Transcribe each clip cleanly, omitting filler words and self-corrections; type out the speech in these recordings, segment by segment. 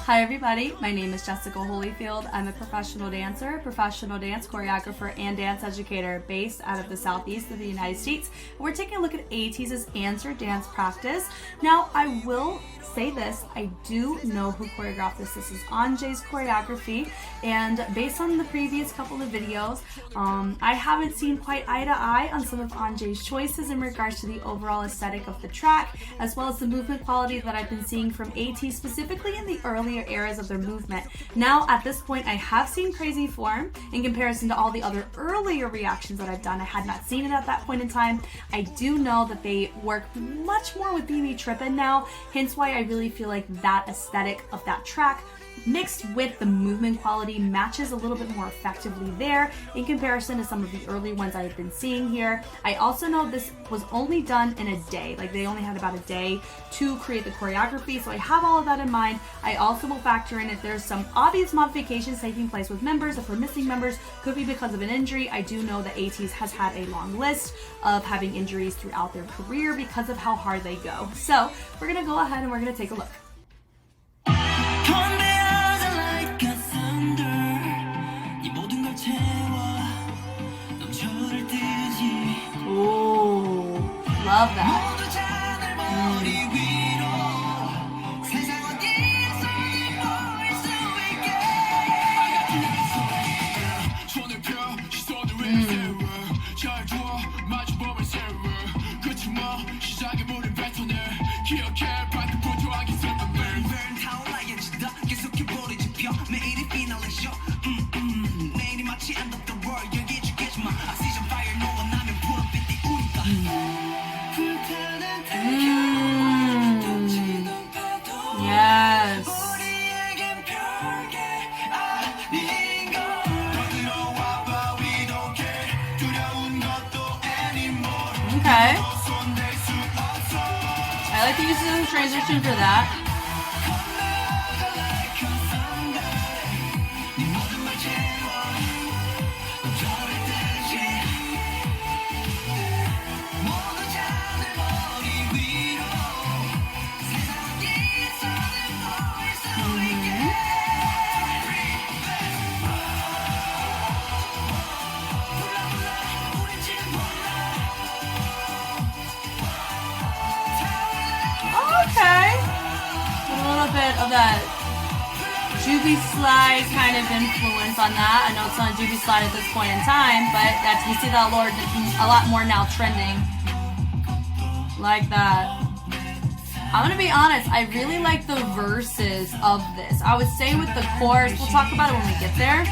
Hi everybody, my name is Jessica Holyfield. I'm a professional dancer, professional dance choreographer, and dance educator based out of the southeast of the United States. We're taking a look at ATEEZ's Answer Dance Practice. Now, I will say this, I do know who choreographed this. This is Anjay's choreography, and based on the previous couple of videos, I haven't seen quite eye to eye on some of Anjay's choices in regards to the overall aesthetic of the track, as well as the movement quality that I've been seeing from ATEEZ, specifically in the earlier eras of their movement. Now, at this point, I have seen crazy form in comparison to all the other earlier reactions that I've done. I had not seen it at that point in time. I do know that they work much more with BB Trippin' now, hence why I really feel like that aesthetic of that track mixed with the movement quality matches a little bit more effectively there in comparison to some of the early ones I've been seeing here. I also know this was only done in a day, like they only had about a day to create the choreography, so I have all of that in mind. I also will factor in if there's some obvious modifications taking place with members. If we're missing members, could be because of an injury. I do know that ATEEZ has had a long list of having injuries throughout their career because of how hard they go. So we're gonna go ahead and we're gonna take a look. Ooh, love that. Yes. Okay. I like to use the transition for that. Bit of that Juby slide kind of influence on that. I know it's not a Juby slide at this point in time, but that's, we see that a lot more now trending like that. I'm gonna be honest, I really like the verses of this. I would say with the chorus, we'll talk about it when we get there.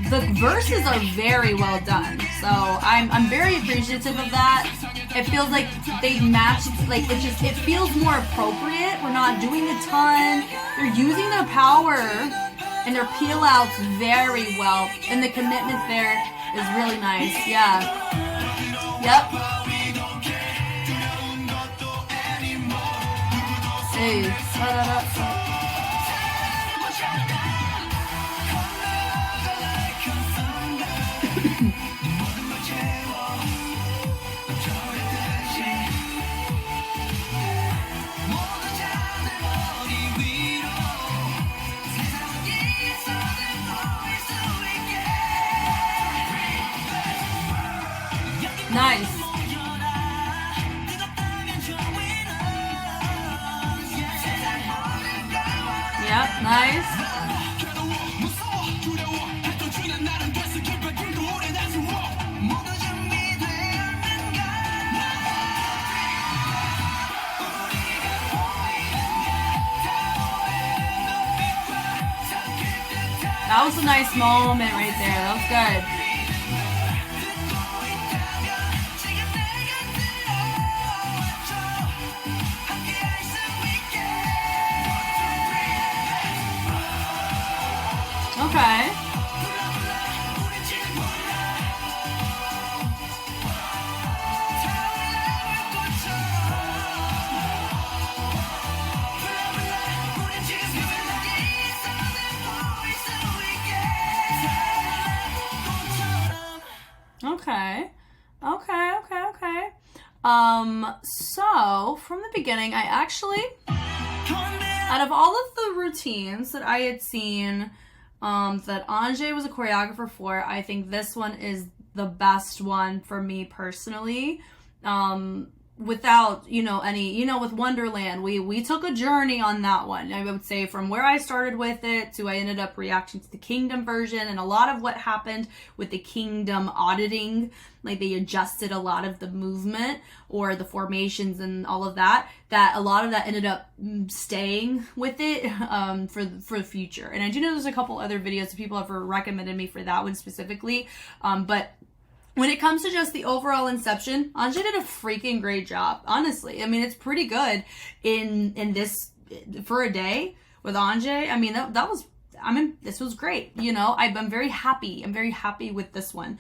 The verses are very well done, so I'm very appreciative of that. It feels like they matched, like it feels more appropriate. We're not doing a ton. They're using their power and their peel outs very well, and the commitment there is really nice. Yeah. Yep. Hey. Nice. Yep, nice. That was a nice moment right there. That was good. Okay. Okay. So from the beginning, I actually, out of all of the routines that I had seen, that Anjay was a choreographer for, I think this one is the best one for me personally. Without, any, with Wonderland, we took a journey on that one. I would say from where I started with it to I ended up reacting to the Kingdom version, and a lot of what happened with the Kingdom auditing, like they adjusted a lot of the movement or the formations and all of that a lot of that ended up staying with it for the future. And I do know there's a couple other videos that people have recommended me for that one specifically, but when it comes to just the overall inception, Anjay did a freaking great job. Honestly, I mean, it's pretty good in this for a day with Anjay. I mean, this was great. I'm very happy. I'm very happy with this one.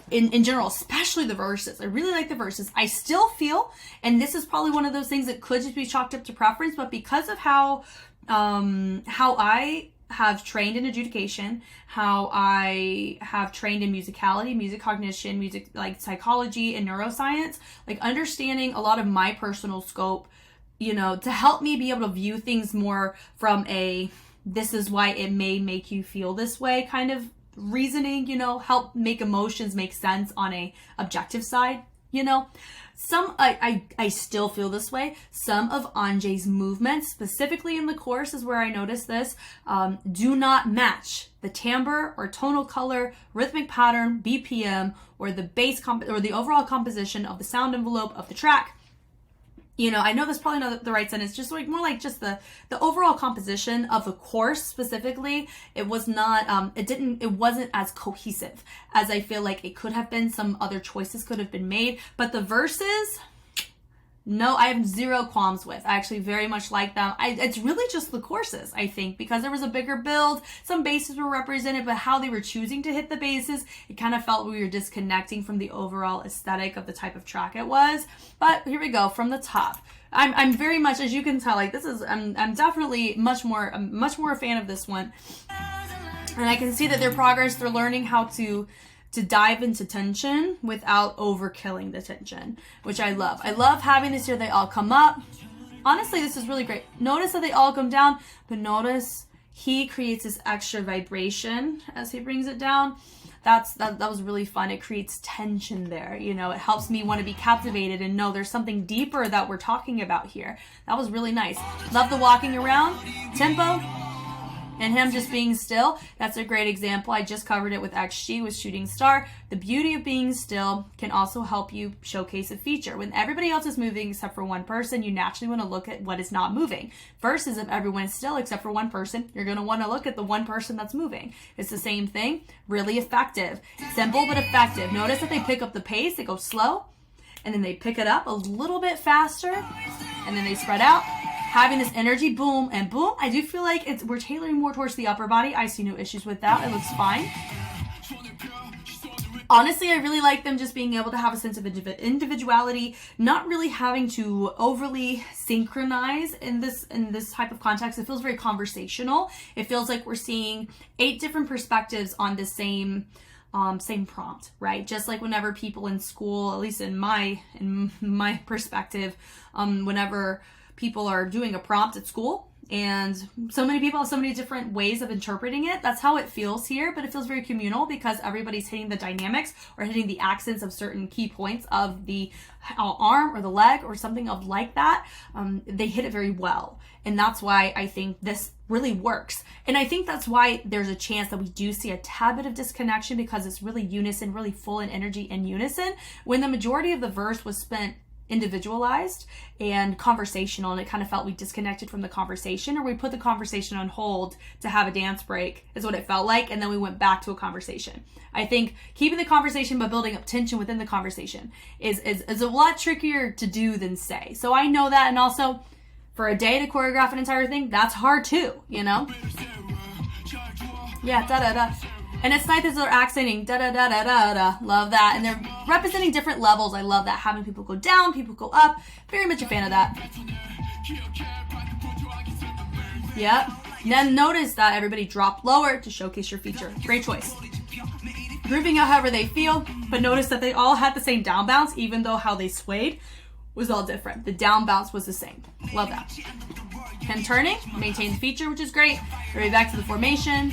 In general, especially the verses. I really like the verses. I still feel, and this is probably one of those things that could just be chalked up to preference, but because of how I have trained in adjudication, how I have trained in musicality, music cognition, music like psychology and neuroscience, like understanding a lot of my personal scope, to help me be able to view things more from this is why it may make you feel this way kind of reasoning, help make emotions make sense on a objective side, Some, I still feel this way. Some of Anjay's movements, specifically in the chorus is where I noticed this, do not match the timbre or tonal color, rhythmic pattern, BPM, or the bass or the overall composition of the sound envelope of the track. I know that's probably not the right sentence, just like more like just the overall composition of the course specifically. It was not, it wasn't as cohesive as I feel like it could have been. Some other choices could have been made, but the verses, no, I have zero qualms with. I actually very much like them. It's really just the courses, I think, because there was a bigger build. Some bases were represented, but how they were choosing to hit the bases, it kind of felt we were disconnecting from the overall aesthetic of the type of track it was. But here we go from the top. I'm very much, as you can tell, like this is, I'm definitely much more a fan of this one. And I can see that their progress, they're learning how to dive into tension without overkilling the tension, which I love. I love having this here, they all come up. Honestly, this is really great. Notice that they all come down, but notice he creates this extra vibration as he brings it down. That was really fun. It creates tension there. It helps me want to be captivated and know there's something deeper that we're talking about here. That was really nice. Love the walking around tempo. And him just being still, that's a great example. I just covered it with XG with Shooting Star. The beauty of being still can also help you showcase a feature. When everybody else is moving except for one person, you naturally want to look at what is not moving. Versus if everyone is still except for one person, you're going to want to look at the one person that's moving. It's the same thing, really effective. Simple but effective. Notice that they pick up the pace, they go slow, and then they pick it up a little bit faster, and then they spread out. Having this energy, boom and boom. I do feel like we're tailoring more towards the upper body. I see no issues with that. It looks fine. Honestly, I really like them just being able to have a sense of individuality, not really having to overly synchronize in this type of context. It feels very conversational. It feels like we're seeing 8 different perspectives on the same prompt, right? Just like whenever people in school, at least in my perspective, whenever people are doing a prompt at school, and so many people have so many different ways of interpreting it. That's how it feels here, but it feels very communal because everybody's hitting the dynamics or hitting the accents of certain key points of the arm or the leg or something of like that. They hit it very well. And that's why I think this really works. And I think that's why there's a chance that we do see a tad bit of disconnection, because it's really unison, really full in energy and unison, when the majority of the verse was spent individualized and conversational, and it kind of felt we disconnected from the conversation, or we put the conversation on hold to have a dance break is what it felt like, and then we went back to a conversation. I think keeping the conversation but building up tension within the conversation is a lot trickier to do than say. So I know that, and also for a day to choreograph an entire thing, that's hard too, Yeah, da-da-da. And it's nice that they're accenting da-da-da-da-da-da. Love that. And they're representing different levels. I love that. Having people go down, people go up. Very much a fan of that. Yep. Then notice that everybody dropped lower to showcase your feature. Great choice. grooving out however they feel, but notice that they all had the same down bounce, even though how they swayed was all different. The down bounce was the same. Love that. Him turning, maintains feature, which is great. Right back to the formation.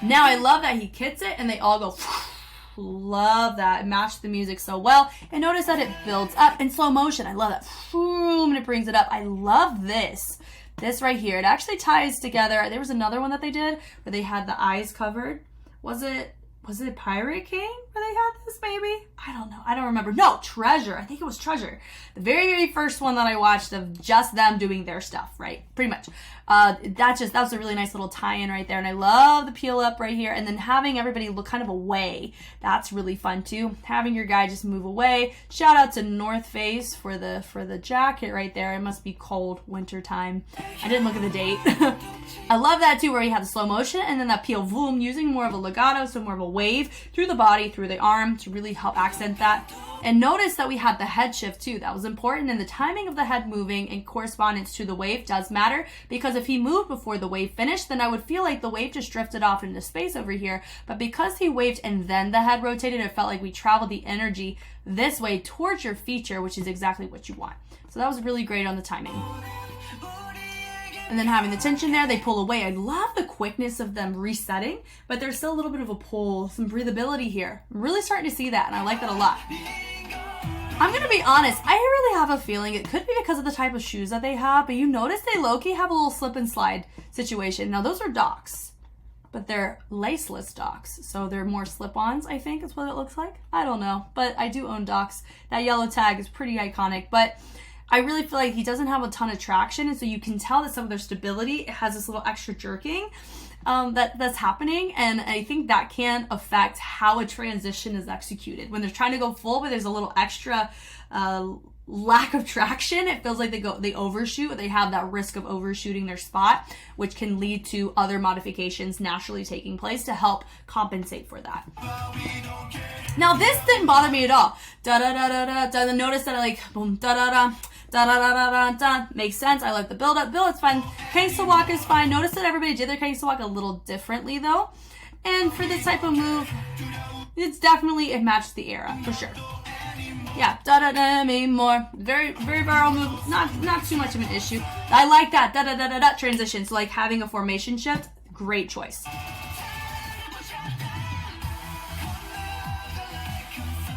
Now I love that he kits it and they all go. Love that. It matched the music so well. And notice that it builds up in slow motion. I love that. And it brings it up. I love this. This right here. It actually ties together. There was another one that they did where they had the eyes covered. Was it Pirate King where they had this maybe? I don't know. I don't remember. No, Treasure. I think it was Treasure. The very, very first one that I watched of just them doing their stuff, right? Pretty much. That was a really nice little tie-in right there. And I love the peel up right here. And then having everybody look kind of away. That's really fun too. Having your guy just move away. Shout out to North Face for the jacket right there. It must be cold winter time. I didn't look at the date. I love that too, where you have the slow motion and then that peel boom, using more of a legato, so more of a wave through the body, through the arm to really help accent that. And notice that we had the head shift too. That was important, and the timing of the head moving in correspondence to the wave does matter, because if he moved before the wave finished, then I would feel like the wave just drifted off into space over here. But because he waved and then the head rotated, it felt like we traveled the energy this way towards your feature, which is exactly what you want. So that was really great on the timing. And then having the tension there, they pull away. I love the quickness of them resetting, but there's still a little bit of a pull, some breathability here. I'm really starting to see that, and I like that a lot. I'm going to be honest, I really have a feeling it could be because of the type of shoes that they have, but you notice they low-key have a little slip and slide situation. Now, those are Docs, but they're laceless Docs, so they're more slip-ons, I think is what it looks like. I don't know, but I do own Docs. That yellow tag is pretty iconic, but I really feel like he doesn't have a ton of traction, and so you can tell that some of their stability, it has this little extra jerking that's happening, and I think that can affect how a transition is executed. When they're trying to go full, but there's a little extra lack of traction, it feels like they overshoot, or they have that risk of overshooting their spot, which can lead to other modifications naturally taking place to help compensate for that. Now this didn't bother me at all. Da da da da da da. Notice that I like boom da da da. Da, da, da, da, da, da. Makes sense. I like the build up. It's fine. Cancel walk is fine. Notice that everybody did their cancel walk a little differently though. And for this type of move, it's definitely, it matched the era for sure. Yeah, da da da, maybe more. Very, very viral move. Not too much of an issue. I like that. Da da da da da transition. So like having a formation shift, great choice.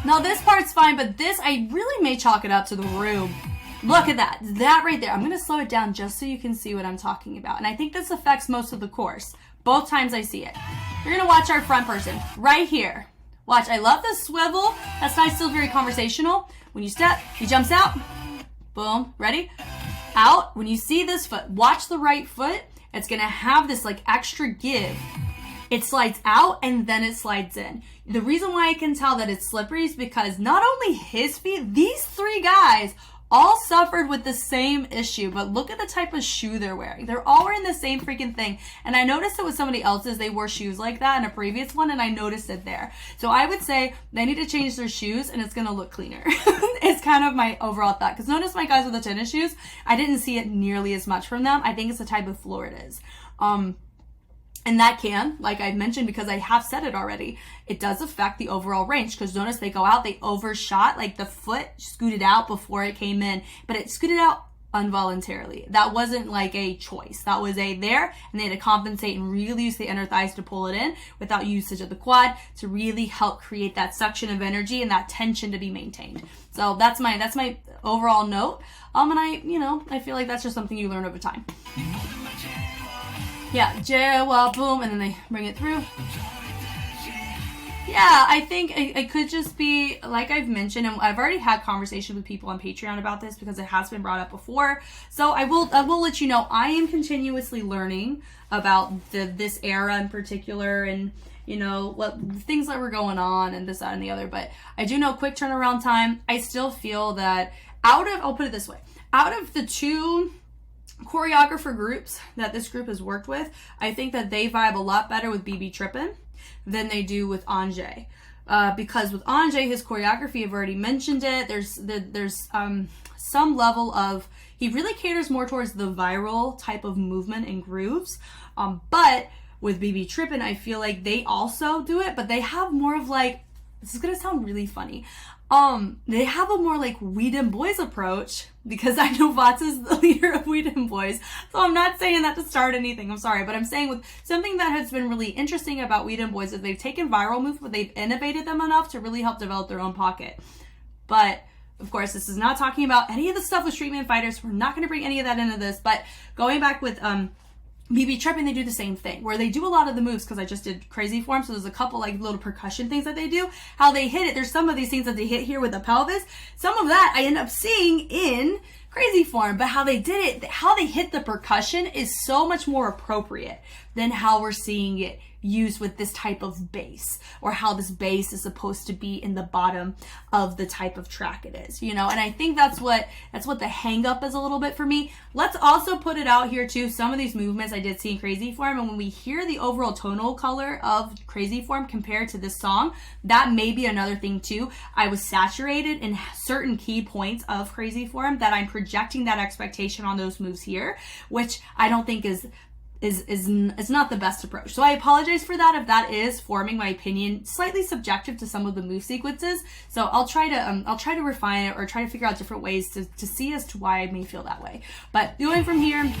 Now this part's fine, but this, I really may chalk it up to the room. Look at that. That right there. I'm going to slow it down just so you can see what I'm talking about. And I think this affects most of the course. Both times I see it. We're going to watch our front person right here. Watch. I love the swivel. That's nice. Still very conversational. When you step, he jumps out. Boom. Ready? Out. When you see this foot, watch the right foot. It's going to have this like extra give. It slides out and then it slides in. The reason why I can tell that it's slippery is because not only his feet, these three guys all suffered with the same issue, but look at the type of shoe they're wearing. They're all wearing the same freaking thing. And I noticed it with somebody else's. They wore shoes like that in a previous one, and I noticed it there. So I would say they need to change their shoes, and it's going to look cleaner. It's kind of my overall thought. Because notice my guys with the tennis shoes, I didn't see it nearly as much from them. I think it's the type of floor it is. And that can, like I mentioned, because I have said it already, it does affect the overall range. Because notice they go out, they overshot, like the foot scooted out before it came in, but it scooted out involuntarily. That wasn't like a choice. That was a there, and they had to compensate and really use the inner thighs to pull it in without usage of the quad to really help create that suction of energy and that tension to be maintained. So that's my overall note. And I feel like that's just something you learn over time. Yeah, Jawa, boom, and then they bring it through. Yeah, I think it could just be, like I've mentioned, and I've already had conversations with people on Patreon about this because it has been brought up before. So I will let you know, I am continuously learning about this era in particular, and what things that were going on and this, that, and the other. But I do know quick turnaround time. I still feel that I'll put it this way, out of the two choreographer groups that this group has worked with, I think that they vibe a lot better with BB Trippin than they do with Anjay. Because with Anjay, his choreography, I've already mentioned it, there's some level of, he really caters more towards the viral type of movement and grooves. But with BB Trippin', I feel like they also do it, but they have more of like, this is gonna sound really funny. They have a more like We Dem Boys approach, because I know Vats is the leader of We Dem Boys. So I'm not saying that to start anything, I'm sorry, but I'm saying with something that has been really interesting about We Dem Boys is they've taken viral moves, but they've innovated them enough to really help develop their own pocket. But of course, this is not talking about any of the stuff with Street Man Fighters. We're not going to bring any of that into this, but going back with, BB Trippin', they do the same thing, where they do a lot of the moves, because I just did Crazy Form, so there's a couple like little percussion things that they do. How they hit it, there's some of these things that they hit here with the pelvis. Some of that I end up seeing in Crazy Form, but how they did it, how they hit the percussion is so much more appropriate than how we're seeing it used with this type of bass, or how this bass is supposed to be in the bottom of the type of track it is, you know. And I think that's what the hang up is a little bit for me. Let's also put it out here too, some of these movements I did see in Crazy Form, and when we hear the overall tonal color of Crazy Form compared to this song, that may be another thing too. I was saturated in certain key points of Crazy Form that I'm projecting that expectation on those moves here, which I don't think is not the best approach. So I apologize for that if that is forming my opinion slightly subjective to some of the move sequences. So I'll try to refine it, or try to figure out different ways to see as to why I may feel that way. But going from here,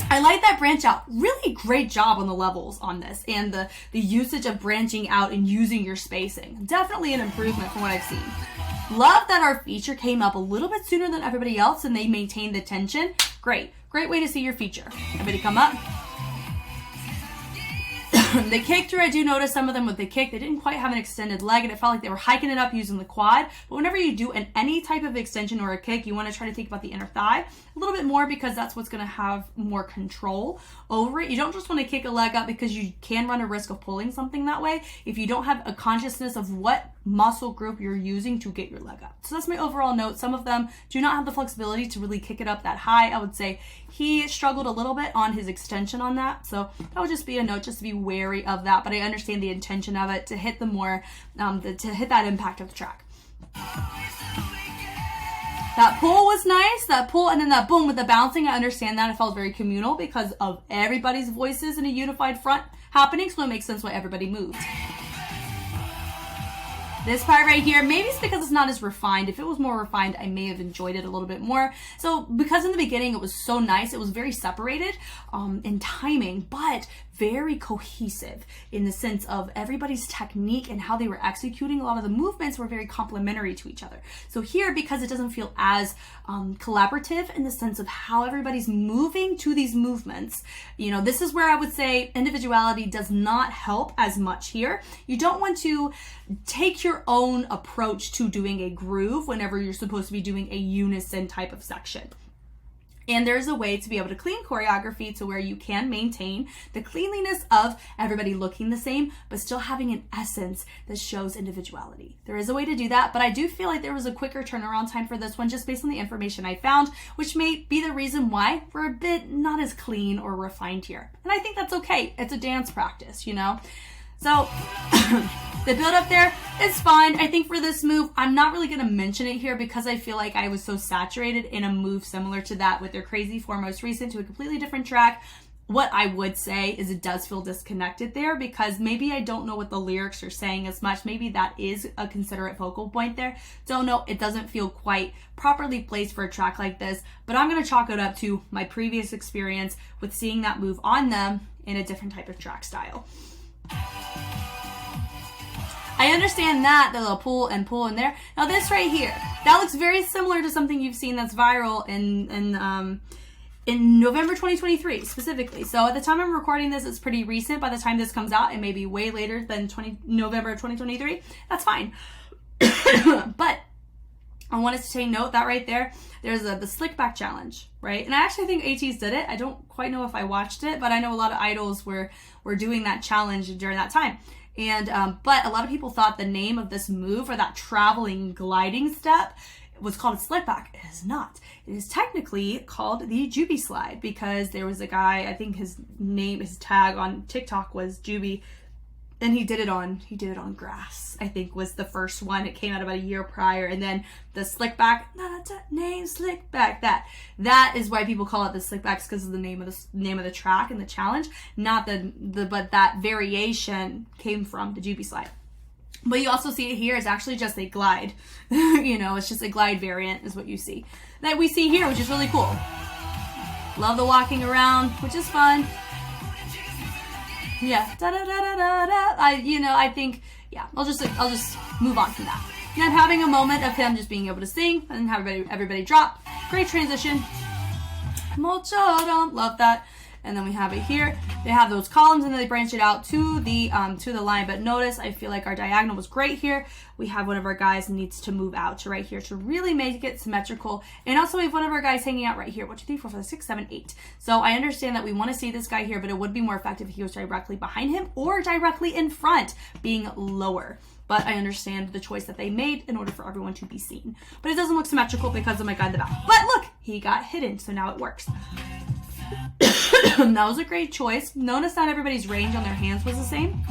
I like that branch out. Really great job on the levels on this, and the usage of branching out and using your spacing. Definitely an improvement from what I've seen. Love that our feature came up a little bit sooner than everybody else and they maintained the tension. Great way to see your feature. Everybody come up. The kick through, I do notice some of them with the kick, they didn't quite have an extended leg, and it felt like they were hiking it up using the quad. But whenever you do any type of extension or a kick, you want to try to think about the inner thigh a little bit more, because that's what's going to have more control over it. You don't just want to kick a leg up, because you can run a risk of pulling something that way if you don't have a consciousness of what muscle group you're using to get your leg up. So that's my overall note. Some of them do not have the flexibility to really kick it up that high. I would say he struggled a little bit on his extension on that. So that would just be a note, just to be wary of that. But I understand the intention of it, to hit the more, to hit that impact of the track. That pull was nice, that pull, and then that boom with the bouncing, I understand that. It felt very communal because of everybody's voices in a unified front happening, so it makes sense why everybody moved. This part right here, maybe it's because it's not as refined. If it was more refined, I may have enjoyed it a little bit more. So because in the beginning it was so nice, it was very separated in timing, but very cohesive in the sense of everybody's technique and how they were executing. A lot of the movements were very complementary to each other. So here, because it doesn't feel as collaborative in the sense of how everybody's moving to these movements, you know, this is where I would say individuality does not help as much here. You don't want to take your own approach to doing a groove whenever you're supposed to be doing a unison type of section. And there's a way to be able to clean choreography to where you can maintain the cleanliness of everybody looking the same, but still having an essence that shows individuality. There is a way to do that, but I do feel like there was a quicker turnaround time for this one just based on the information I found, which may be the reason why we're a bit not as clean or refined here. And I think that's okay. It's a dance practice, you know? So the build up there is fine. I think for this move, I'm not really going to mention it here because I feel like I was so saturated in a move similar to that with their Crazy Form most recent to a completely different track. What I would say is it does feel disconnected there because maybe I don't know what the lyrics are saying as much. Maybe that is a considerate focal point there. Don't know. It doesn't feel quite properly placed for a track like this, but I'm going to chalk it up to my previous experience with seeing that move on them in a different type of track style. I understand that, the little pull and pull in there. Now this right here, that looks very similar to something you've seen that's viral in November 2023 specifically. So at the time I'm recording this, it's pretty recent. By the time this comes out, it may be way later than November 2023. That's fine. But I wanted to take note that right there, there's the slick back challenge, right? And I actually think ATEEZ did it. I don't quite know if I watched it, but I know a lot of idols were doing that challenge during that time. And but a lot of people thought the name of this move or that traveling gliding step was called a slick back. It is not. It is technically called the Juby slide because there was a guy, I think his tag on TikTok was Juby. and he did it on grass, I think was the first one. It came out about a year prior. And then the slick back, name slick back, that is why people call it the slick backs, because of the name of the track and the challenge, not but that variation came from the Juby slide. But you also see it here is actually just a glide. You know, it's just a glide variant is what you see. That we see here, which is really cool. Love the walking around, which is fun. Yeah, I think, yeah, I'll just move on from that. And I'm having a moment of him just being able to sing and have everybody drop. Great transition. Love that. And then we have it here. They have those columns and then they branch it out to the line. But notice, I feel like our diagonal was great here. We have one of our guys needs to move out to right here to really make it symmetrical. And also we have one of our guys hanging out right here. 1, 2, 3, 4, 5, 6, 7, 8. So I understand that we want to see this guy here, but it would be more effective if he was directly behind him or directly in front, being lower. But I understand the choice that they made in order for everyone to be seen. But it doesn't look symmetrical because of my guy in the back. But look, he got hidden, so now it works. That was a great choice. Notice not everybody's range on their hands was the same.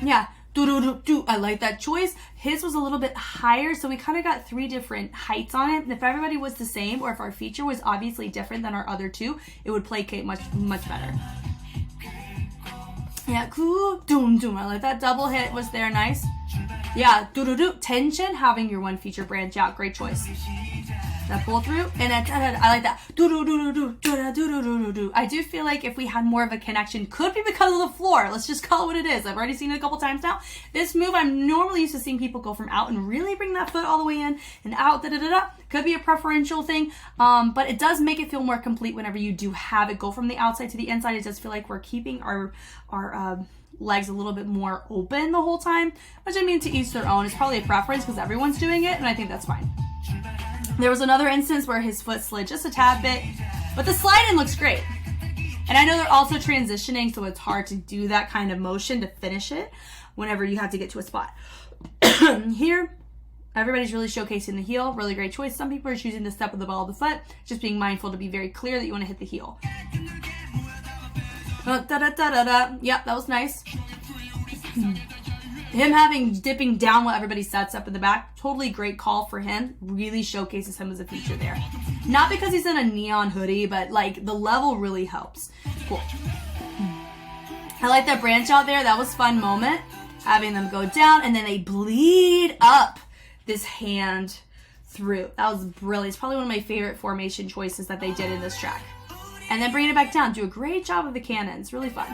Yeah. I like that choice. His was a little bit higher, so we kind of got 3 different heights on it. And if everybody was the same, or if our feature was obviously different than our other 2, it would placate much better. Yeah, cool. I like that double hit was there, nice. Yeah, tension, having your one feature branch out, great choice. That pull through, and I like that. I do feel like if we had more of a connection, could be because of the floor. Let's just call it what it is. I've already seen it a couple times now. This move, I'm normally used to seeing people go from out and really bring that foot all the way in and out. Could be a preferential thing, but it does make it feel more complete whenever you do have it go from the outside to the inside. It does feel like we're keeping our legs a little bit more open the whole time, which I mean, to each their own. It's probably a preference because everyone's doing it, and I think that's fine. There was another instance where his foot slid just a tad bit, but the slide-in looks great. And I know they're also transitioning, so it's hard to do that kind of motion to finish it whenever you have to get to a spot. Here, everybody's really showcasing the heel. Really great choice. Some people are choosing the step of the ball of the foot, just being mindful to be very clear that you want to hit the heel. Yep, that was nice. Him dipping down while everybody sets up in the back, totally great call for him. Really showcases him as a feature there. Not because he's in a neon hoodie, but like the level really helps. Cool. I like that branch out there. That was a fun moment. Having them go down and then they bleed up this hand through. That was brilliant. It's probably one of my favorite formation choices that they did in this track. And then bringing it back down. Do a great job of the cannons. Really fun.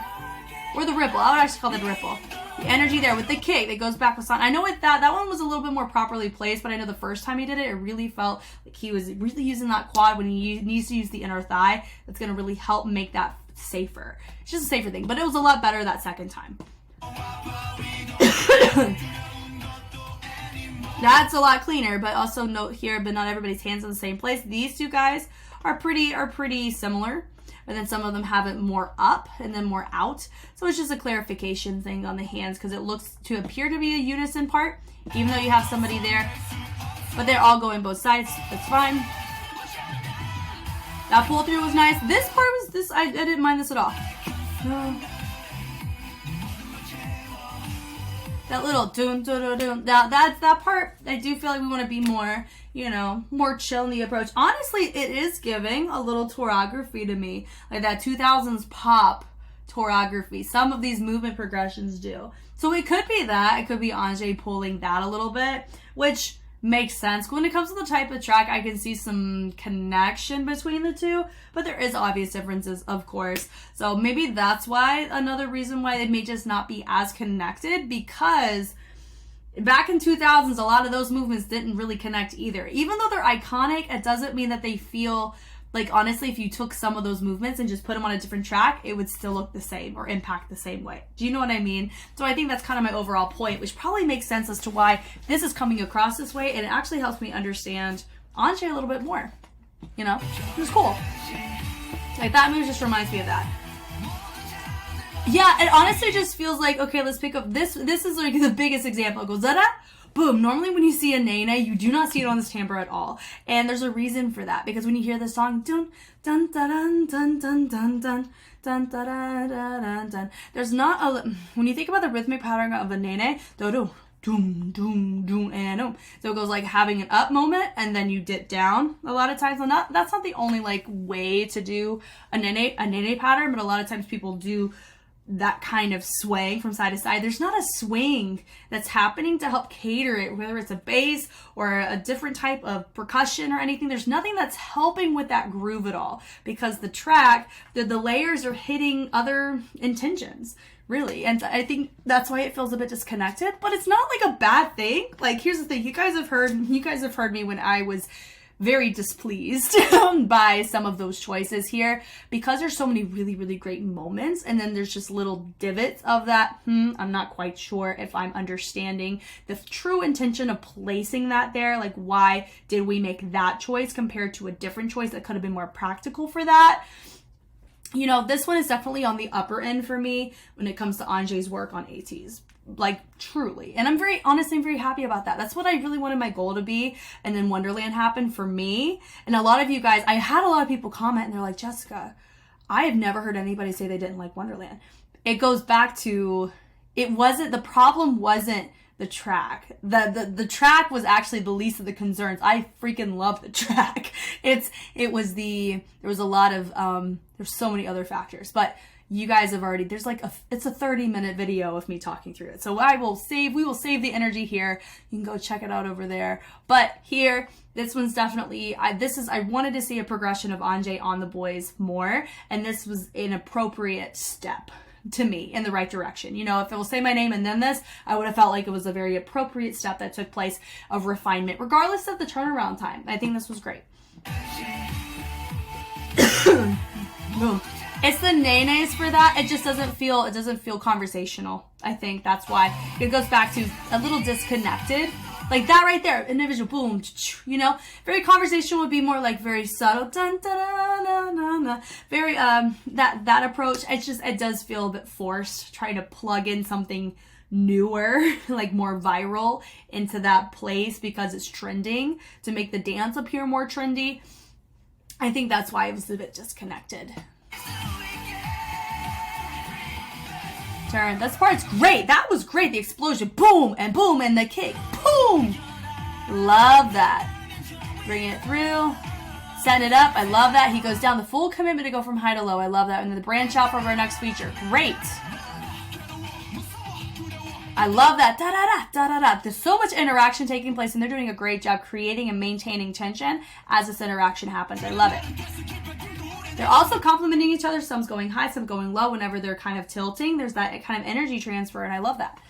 Or the ripple. I would actually call that a ripple. The energy there with the kick that goes back with on. I know with that one was a little bit more properly placed, but I know the first time he did it, it really felt like he was really using that quad when he needs to use the inner thigh. That's going to really help make that safer. It's just a safer thing, but it was a lot better that second time. That's a lot cleaner, but also note here, but not everybody's hands in the same place. These 2 guys are pretty similar. And then some of them have it more up and then more out. So it's just a clarification thing on the hands because it looks to appear to be a unison part, even though you have somebody there. But they're all going both sides. That's fine. That pull through was nice. This part was I didn't mind this at all. That little that part, I do feel like we want to be more, more chill in the approach. Honestly, it is giving a little choreography to me. Like that 2000s pop choreography. Some of these movement progressions do. So it could be that. It could be Anjay pulling that a little bit, which makes sense. When it comes to the type of track, I can see some connection between the 2, but there is obvious differences, of course. So maybe that's why, another reason why it may just not be as connected, because back in 2000s, a lot of those movements didn't really connect either. Even though they're iconic, it doesn't mean that they feel like, honestly, if you took some of those movements and just put them on a different track, it would still look the same or impact the same way. Do you know what I mean? So I think that's kind of my overall point, which probably makes sense as to why this is coming across this way, and it actually helps me understand Anjay a little bit more. It was cool. Like, that move just reminds me of that. Yeah, it honestly just feels like, okay, let's pick up this. This is like the biggest example. It goes, da-da, boom. Normally when you see a nene, you do not see it on this timbre at all. And there's a reason for that, because when you hear the song, dun, dun, dun, dun, dun, dun, dun, dun, dun, dun, dun, dun, there's not a, when you think about the rhythmic pattern of a nene, do, doom, doom, doom, and doom. So it goes like having an up moment and then you dip down a lot of times. And that's not the only like way to do a nene pattern, but a lot of times people do that kind of swaying from side to side. There's not a swing that's happening to help cater it, whether it's a bass or a different type of percussion or anything. There's nothing that's helping with that groove at all, because the track, the layers are hitting other intentions, really. And I think that's why it feels a bit disconnected, but it's not like a bad thing. Like, here's the thing. You guys have heard me when I was very displeased by some of those choices here, because there's so many really, really great moments, and then there's just little divots of that. I'm not quite sure if I'm understanding the true intention of placing that there. Like, why did we make that choice compared to a different choice that could have been more practical for that? You know, this one is definitely on the upper end for me when it comes to Anjay's work on ATEEZ. Like, truly. And I'm very happy about that. That's what I really wanted my goal to be. And then Wonderland happened for me. And a lot of you guys, I had a lot of people comment and they're like, Jessica, I have never heard anybody say they didn't like Wonderland. It goes back to, the problem wasn't the track. The track was actually the least of the concerns. I freaking love the track. There was a lot of, there's so many other factors, but you guys have already, it's a 30-minute video of me talking through it. So we will save the energy here. You can go check it out over there. But here, this one's definitely, I wanted to see a progression of Anjay on the boys more, and this was an appropriate step to me in the right direction. You know, if it will say my name and then this, I would have felt like it was a very appropriate step that took place of refinement, regardless of the turnaround time. I think this was great. It's the nays for that. It just doesn't feel conversational. I think that's why it goes back to a little disconnected. Like that right there, individual boom, you know, very conversation would be more like very subtle, dun, dun, dun, dun, dun, dun. Very that approach. It does feel a bit forced, trying to plug in something newer, like more viral into that place because it's trending, to make the dance appear more trendy. I think that's why it was a bit disconnected. Turn. This part's great. That was great. The explosion. Boom and boom and the kick. Boom. Love that. Bring it through. Setting it up. I love that. He goes down the full commitment to go from high to low. I love that. And then the branch out for our next feature. Great. I love that. Da da da da da da. There's so much interaction taking place, and they're doing a great job creating and maintaining tension as this interaction happens. I love it. They're also complementing each other. Some's going high, some going low. Whenever they're kind of tilting, there's that kind of energy transfer, and I love that.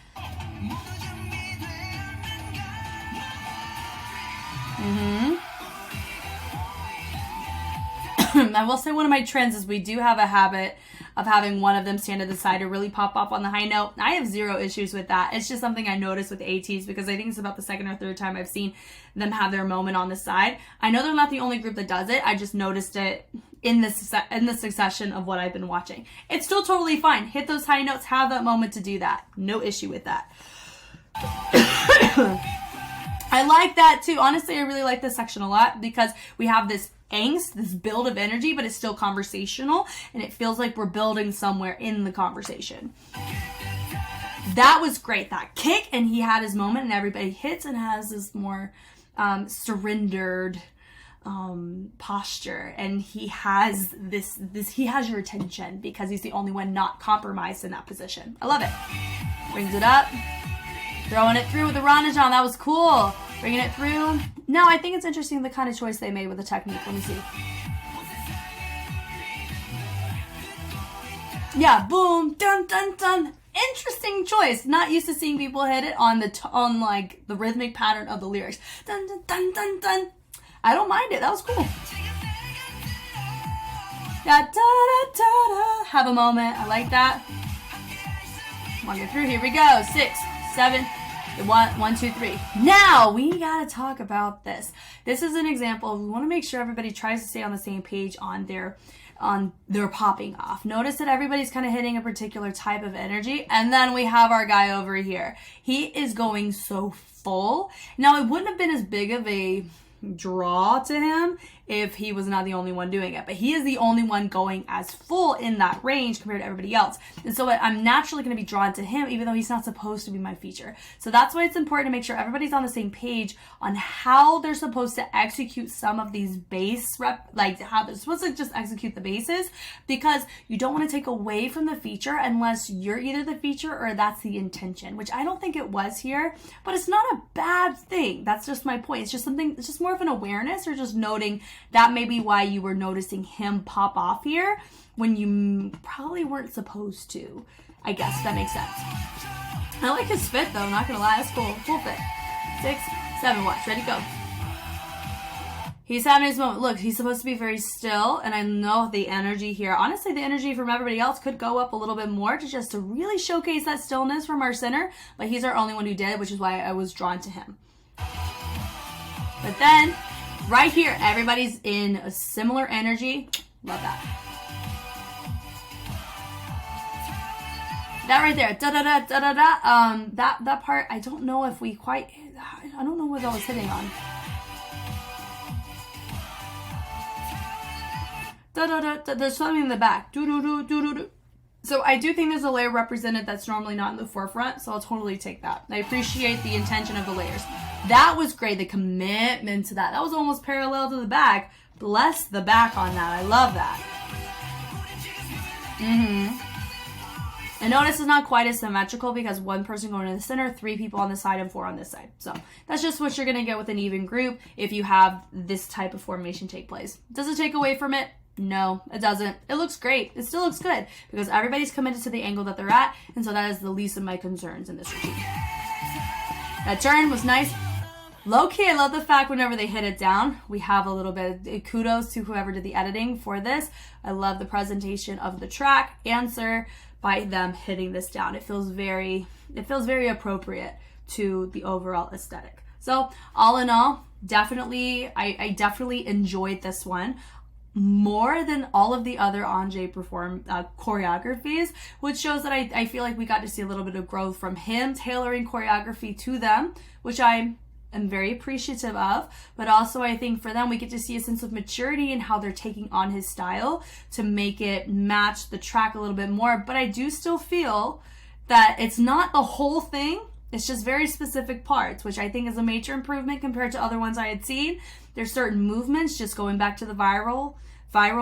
I will say one of my trends is we do have a habit of having one of them stand to the side to really pop up on the high note. I have zero issues with that. It's just something I noticed with ATEEZ, because I think it's about the second or third time I've seen them have their moment on the side. I know they're not the only group that does it. I just noticed it in the succession of what I've been watching. It's still totally fine. Hit those high notes, have that moment to do that. No issue with that. I like that too. Honestly, I really like this section a lot, because we have this angst, this build of energy, but it's still conversational, and it feels like we're building somewhere in the conversation. That was great. That kick, and he had his moment, and everybody hits and has this more surrendered posture, and he has this he has your attention because he's the only one not compromised in that position. I love it. Brings it up, throwing it through with the Ranajan. That was cool. Bringing it through. Now, I think it's interesting the kind of choice they made with the technique. Let me see. Yeah, boom, dun, dun, dun. Interesting choice. Not used to seeing people hit it on like the rhythmic pattern of the lyrics. Dun, dun, dun, dun, dun. I don't mind it. That was cool. Da, da, da, da, da. Have a moment. I like that. Want to get through. Here we go. 6, 7. 1, 2, 3. Now we gotta talk about this. This is an example. We want to make sure everybody tries to stay on the same page on their they're popping off. Notice that everybody's kind of hitting a particular type of energy. And then we have our guy over here. He is going so full. Now, it wouldn't have been as big of a draw to him if he was not the only one doing it, but he is the only one going as full in that range compared to everybody else. And so I'm naturally going to be drawn to him, even though he's not supposed to be my feature. So that's why it's important to make sure everybody's on the same page on how they're supposed to execute some of these like how they're supposed to just execute the bases, because you don't want to take away from the feature unless you're either the feature or that's the intention, which I don't think it was here, but it's not a bad thing. That's just my point. It's just more of an awareness, or just noting that may be why you were noticing him pop off here when you probably weren't supposed to. I guess that makes sense. I like his fit though, not gonna lie. That's cool. Full fit. 6, 7, watch. Ready, go. He's having his moment. Look, he's supposed to be very still, and I know the energy here. Honestly, the energy from everybody else could go up a little bit more to really showcase that stillness from our center, but he's our only one who did it, which is why I was drawn to him. But then, right here, everybody's in a similar energy. Love that. That right there, da-da-da, da-da-da. That part, I don't know if we quite, I don't know what I was hitting on. Da-da-da, there's something in the back. Do-do-do, do-do-do. So I do think there's a layer represented that's normally not in the forefront, so I'll totally take that. I appreciate the intention of the layers. That was great, the commitment to that. That was almost parallel to the back. Bless the back on that. I love that. And notice it's not quite as symmetrical because one person going in the center, 3 people on this side, and 4 on this side. So that's just what you're going to get with an even group if you have this type of formation take place. Does it take away from it? No, it doesn't. It looks great. It still looks good because everybody's committed to the angle that they're at, and so that is the least of my concerns in this routine. That turn was nice. Low-key, I love the fact whenever they hit it down, we have a little bit of kudos to whoever did the editing for this. I love the presentation of the track answer by them hitting this down. It feels very appropriate to the overall aesthetic. So all in all, I definitely enjoyed this one more than all of the other Anjay choreographies, which shows that I feel like we got to see a little bit of growth from him tailoring choreography to them, which I am very appreciative of, but also I think for them we get to see a sense of maturity in how they're taking on his style to make it match the track a little bit more. But I do still feel that it's not the whole thing, it's just very specific parts, which I think is a major improvement compared to other ones I had seen. There's certain movements, just going back to the viral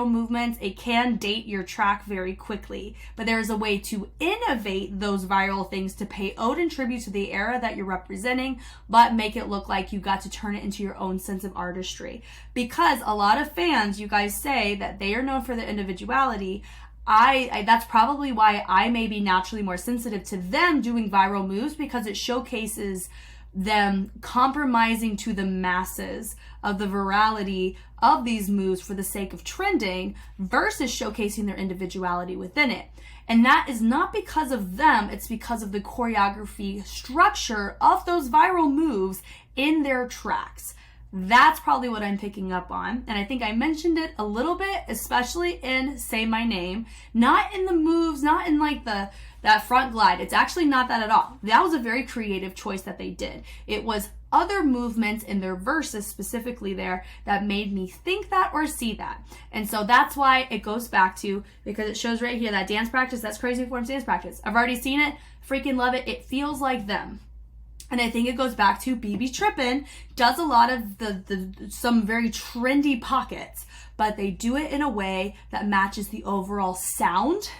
movements, it can date your track very quickly, but there is a way to innovate those viral things to pay ode and tribute to the era that you're representing, but make it look like you got to turn it into your own sense of artistry. Because a lot of fans, you guys say that they are known for their individuality. That's probably why I may be naturally more sensitive to them doing viral moves, because it showcases them compromising to the masses of the virality of these moves for the sake of trending versus showcasing their individuality within it. And that is not because of them, it's because of the choreography structure of those viral moves in their tracks. That's probably what I'm picking up on. And I think I mentioned it a little bit, especially in Say My Name. Not in the moves, not in like that front glide. It's actually not that at all. That was a very creative choice that they did. It was other movements in their verses specifically there that made me think that or see that. And so that's why it goes back to, because it shows right here that dance practice, that's Crazy Forms dance practice. I've already seen it, freaking love it. It feels like them. And I think it goes back to BB Trippin' does a lot of some very trendy pockets, but they do it in a way that matches the overall sound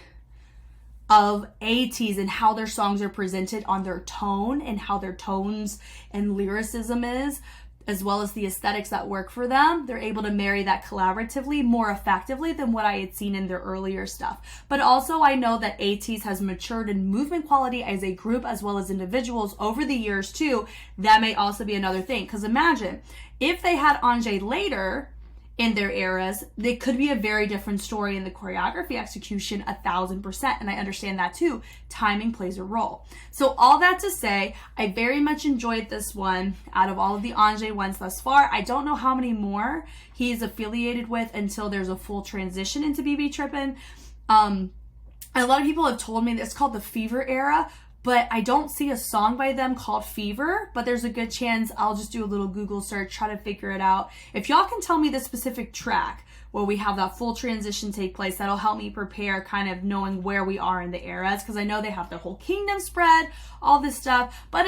of ATEEZ and how their songs are presented on their tone and how their tones and lyricism is, as well as the aesthetics that work for them. They're able to marry that collaboratively more effectively than what I had seen in their earlier stuff. But also I know that ATEEZ has matured in movement quality as a group as well as individuals over the years too. That may also be another thing. Because imagine if they had Anjay later in their eras, they could be a very different story in the choreography execution 1000%. And I understand that too. Timing plays a role. So all that to say, I very much enjoyed this one out of all of the Ange ones thus far. I don't know how many more he is affiliated with until there's a full transition into BB Trippin'. A lot of people have told me that it's called the Fever era, but I don't see a song by them called Fever, but there's a good chance I'll just do a little Google search, try to figure it out. If y'all can tell me the specific track where we have that full transition take place, that'll help me prepare kind of knowing where we are in the eras, because I know they have the whole kingdom spread, all this stuff, but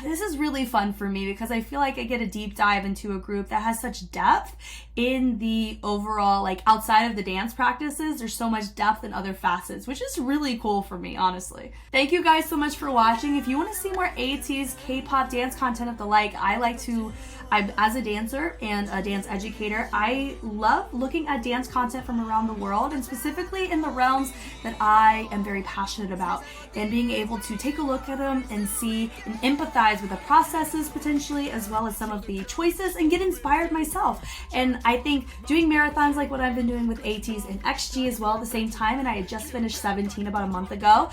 this is really fun for me because I feel like I get a deep dive into a group that has such depth in the overall, like outside of the dance practices, there's so much depth in other facets, which is really cool for me, honestly. Thank you guys so much for watching. If you want to see more ATEEZ K-pop dance content of the like, as a dancer and a dance educator, I love looking at dance content from around the world, and specifically in the realms that I am very passionate about, and being able to take a look at them and see and empathize with the processes potentially, as well as some of the choices, and get inspired myself. And I think doing marathons like what I've been doing with ATEEZ and XG as well at the same time, and I had just finished 17 about a month ago,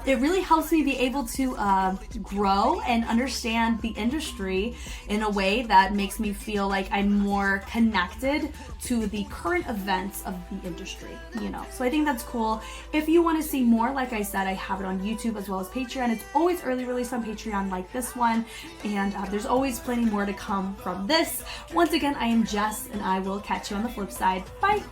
it really helps me be able to grow and understand the industry in a way that makes me feel like I'm more connected to the current events of the industry, you know. So I think that's cool. If you want to see more, like I said, I have it on YouTube as well as Patreon. It's always early release on Patreon like this one, and there's always plenty more to come from this. Once again, I am Jess, and I will catch you on the flip side. Bye!